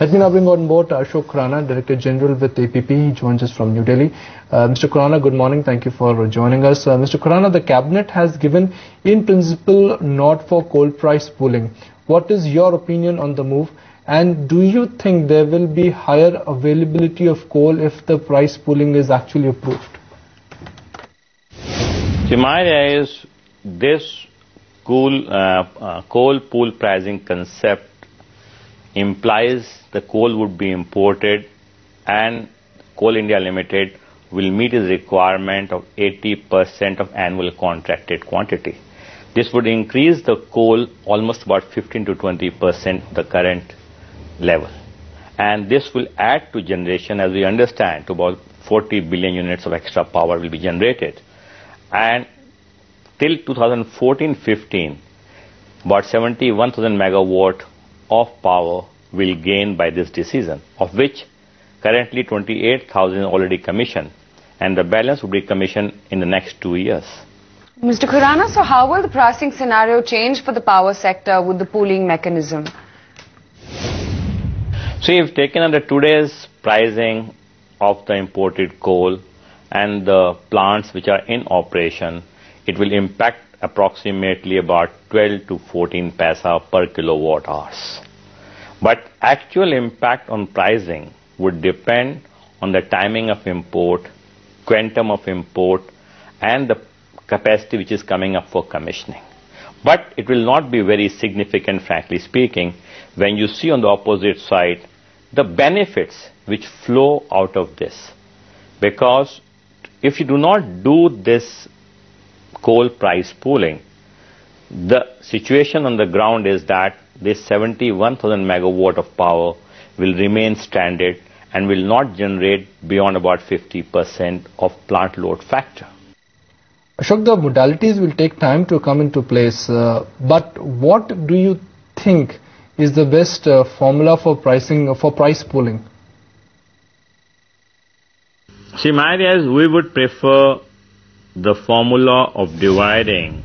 Let me now bring on board Ashok Khurana, Director General with APP. He joins us from New Delhi. Mr. Khurana, good morning. Thank you for joining us. Mr. Khurana, the Cabinet has given, in principle, nod for coal price pooling. What is your opinion on the move? And do you think there will be higher availability of coal if the price pooling is actually approved? See, my idea is this coal pool pricing concept implies the coal would be imported and Coal India Limited will meet its requirement of 80% of annual contracted quantity. This would increase the coal almost about 15 to 20% the current level. And this will add to generation, as we understand, to about 40 billion units of extra power will be generated. And till 2014-15, about 71,000 megawatt of power will gain by this decision, of which currently 28,000 already commissioned, and the balance will be commissioned in the next 2 years. Mr. Khurana, so how will the pricing scenario change for the power sector with the pooling mechanism? So if taken under today's pricing of the imported coal and the plants which are in operation, it will impact approximately about 12 to 14 paisa per kilowatt hours. But actual impact on pricing would depend on the timing of import, quantum of import, and the capacity which is coming up for commissioning. But it will not be very significant, frankly speaking, when you see on the opposite side the benefits which flow out of this. Because if you do not do this coal price pooling, the situation on the ground is that this 71,000 megawatt of power will remain stranded and will not generate beyond about 50% of plant load factor. Ashok, the modalities will take time to come into place, but what do you think is the best formula for pricing, for price pooling? See, my idea is we would prefer the formula of dividing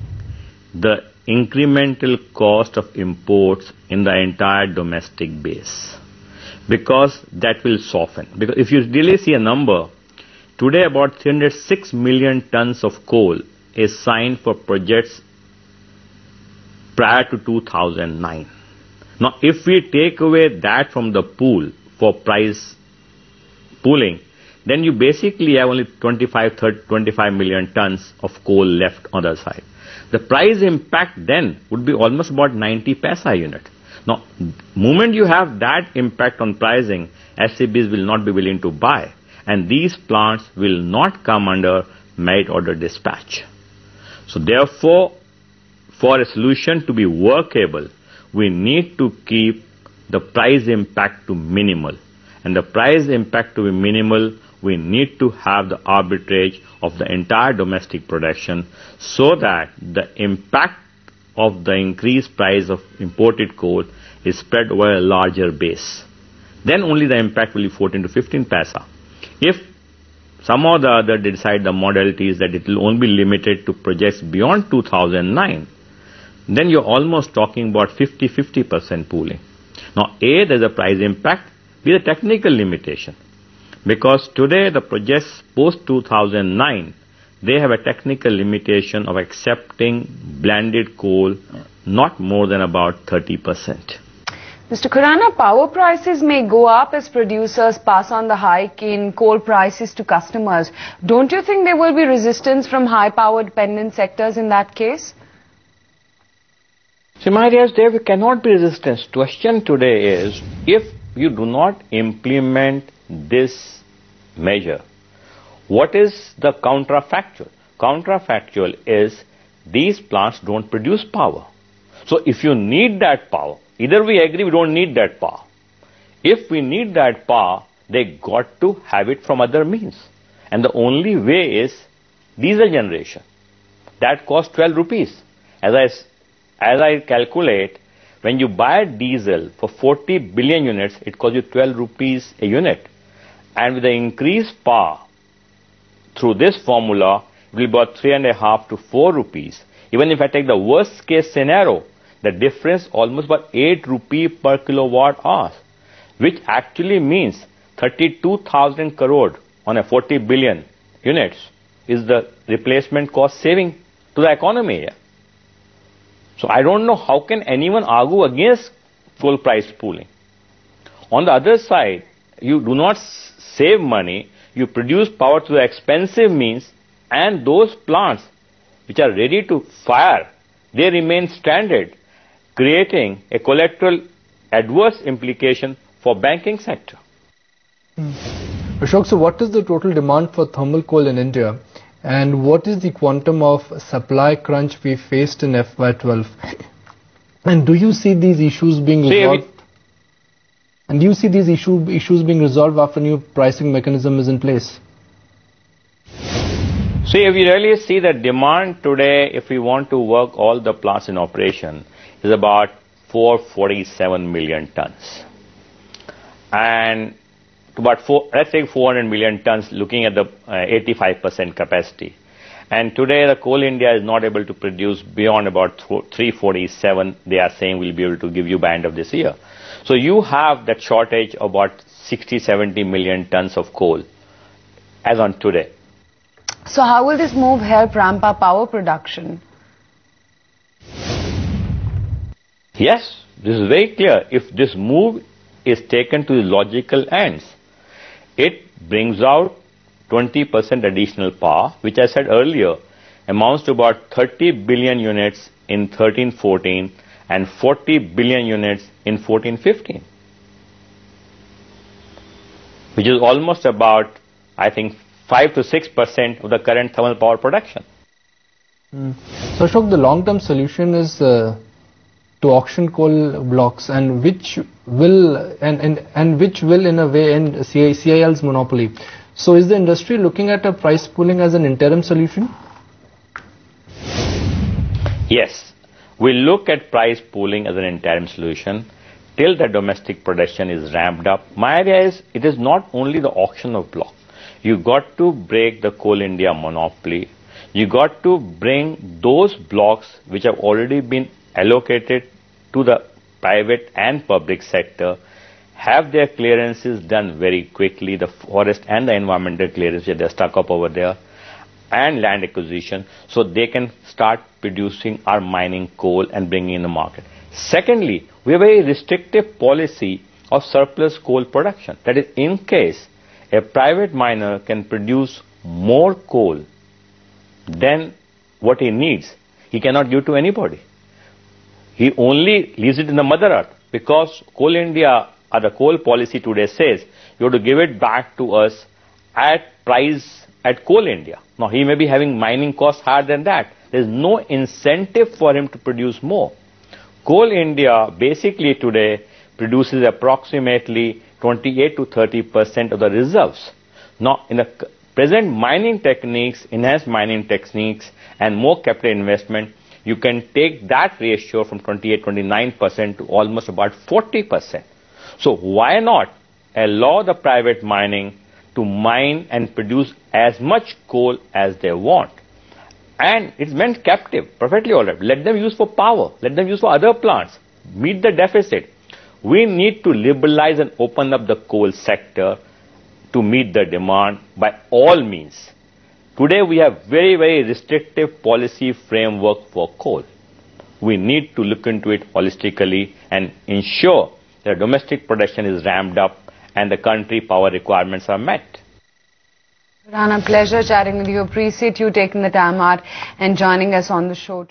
the incremental cost of imports in the entire domestic base, because that will soften. Because if you really see a number, today about 306 million tons of coal is signed for projects prior to 2009. Now, if we take away that from the pool for price pooling, then you basically have only 25 million tons of coal left on the other side. The price impact then would be almost about 90 paisa a unit. Now, moment you have that impact on pricing, SCBs will not be willing to buy, and these plants will not come under merit order dispatch. So therefore, for a solution to be workable, we need to keep the price impact to minimal. And the price impact to be minimal, we need to have the arbitrage of the entire domestic production so that the impact of the increased price of imported coal is spread over a larger base. Then only the impact will be 14 to 15 paisa. If some or the other decide the modalities that it will only be limited to projects beyond 2009, then you're almost talking about 50% pooling. Now, A, there's a price impact, B, the technical limitation. Because today the projects post 2009, they have a technical limitation of accepting blended coal not more than about 30%. Mr. Khurana, power prices may go up as producers pass on the hike in coal prices to customers. Don't you think there will be resistance from high power dependent sectors in that case? See, my idea is there cannot be resistance. Question today is, if you do not implement this measure, what is the counterfactual? Counterfactual is these plants don't produce power. So if you need that power, either we agree we don't need that power. If we need that power, they got to have it from other means. And the only way is diesel generation. That costs 12 rupees. As I calculate, when you buy diesel for 40 billion units, it costs you 12 rupees a unit. And with the increased power through this formula, it will be about 3.5 to 4 rupees. Even if I take the worst case scenario, the difference almost about 8 rupee per kilowatt hour. which actually means 32,000 crore on a 40 billion units is the replacement cost saving to the economy here. So I don't know how can anyone argue against coal price pooling. On the other side, you do not save money, you produce power through the expensive means, and those plants which are ready to fire, they remain stranded, creating a collateral adverse implication for banking sector. Ashok, so what is the total demand for thermal coal in India, and what is the quantum of supply crunch we faced in FY12? And do you see these issues being resolved? And do you see these issues being resolved after new pricing mechanism is in place? See, we really see that demand today, if we want to work all the plants in operation, is about 447 million tons. And about let's say 400 million tons, looking at the 85% capacity. And today the Coal India is not able to produce beyond about 347, they are saying we'll be able to give you by end of this year. So you have that shortage of about 60-70 million tons of coal as on today. So how will this move help ramp up power production? Yes, this is very clear. If this move is taken to the logical ends, it brings out 20% additional power, which I said earlier amounts to about 30 billion units in 13-14 and 40 billion units in 14-15, which is almost about, I think, 5 to 6% of the current thermal power production. So Ashok, the long-term solution is to auction coal blocks, and which will in a way end CIL's monopoly. So is the industry looking at a price pooling as an interim solution? Yes, we look at price pooling as an interim solution till the domestic production is ramped up. My idea is it is not only the auction of blocks. You got to break the Coal India monopoly. You got to bring those blocks which have already been allocated to the private and public sector, have their clearances done very quickly, the forest and the environmental clearance that they're stuck up over there, and land acquisition, so they can start producing our mining coal and bringing in the market. Secondly, we have a very restrictive policy of surplus coal production. That is, in case a private miner can produce more coal than what he needs, he cannot give to anybody. He only leaves it in the Mother Earth, because Coal India, or the coal policy today says, you have to give it back to us at price at Coal India. Now, he may be having mining costs higher than that. There is no incentive for him to produce more. Coal India basically today produces approximately 28 to 30% of the reserves. Now, in the present mining techniques, enhanced mining techniques, and more capital investment, you can take that ratio from 28-29% to almost about 40%. So why not allow the private mining to mine and produce as much coal as they want? And it's meant captive, perfectly all right. Let them use for power, let them use for other plants, meet the deficit. We need to liberalize and open up the coal sector to meet the demand by all means. Today we have very, very restrictive policy framework for coal. We need to look into it holistically and ensure that domestic production is ramped up and the country power requirements are met. Khurana, pleasure chatting with you. Appreciate you taking the time out and joining us on the show.